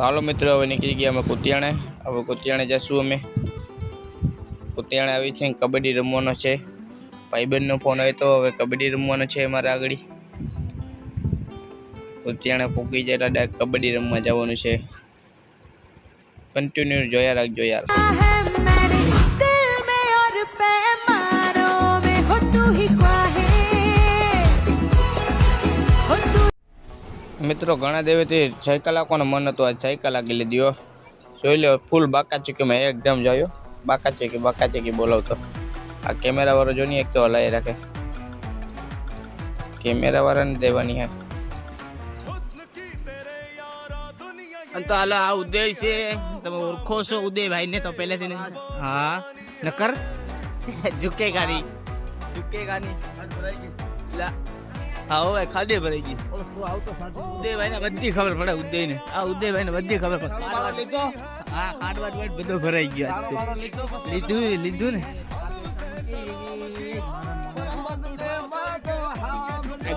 तो हालो मित्रों हवे निकली गया अमे कुतियाणे। हवे कुतियाणे जशुं अमे। कुतियाणे आवी छे कबड्डी रमवानो छे। भाईबंधनो फोन आव्यो तो हवे कबड्डी रमवानो छे अमारे आगळी। कुतियाणे पोगी जाय એટલે कबड्डी रमवा जवानुं छे। कंटिन्यू जोया राखजो यार। मित्रों घना देवेथी साइकल हांकवानुं मन हतुं, आज साइकल हांकी लीधी हो। जोई लो फूल बाकाचीकी में एकदम जायो बाकाचीकी बोलावतो। आ कैमरा वाळो जोनी एक तो हलाए राखे। कैमरा वाळाने देवानी है। तो हालो आ उदय छे, तमे ओळखो छो उदय भाई ने तो पहलेथी ने? हां नकर झुकेगा नहीं आज भराई गई ला। हाँ भाई खाडे भराई गई। उदय भाई ने बधी खबर पड़े। उदय ने आ उदय भाई ने बधी खबर पड़े। हाँ खाडवाट वाट बधो भराई गयो। लीधुं ने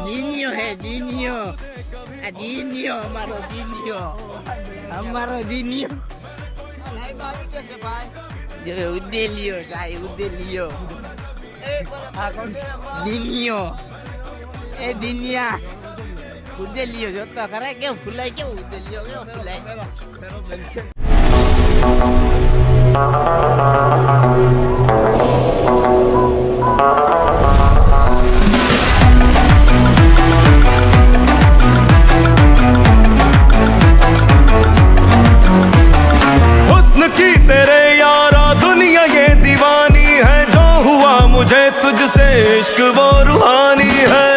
दीनियो है दीनियो हमारो दीनियो जो उदय लियो साई उदय लियो। हाँ कौन दीनियो ए दीनिया उदय लियो जो तो करे क्यों फुलाए क्यों उदय लियो क्यों फुलाए। मुझे तुझसे इश्क वो रूहानी है।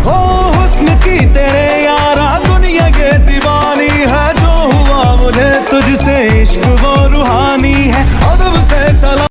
हो हुस्न की तेरे यारा दुनिया ये दीवानी है। जो हुआ मुझे तुझसे इश्क वो रूहानी है। अदब से सलाम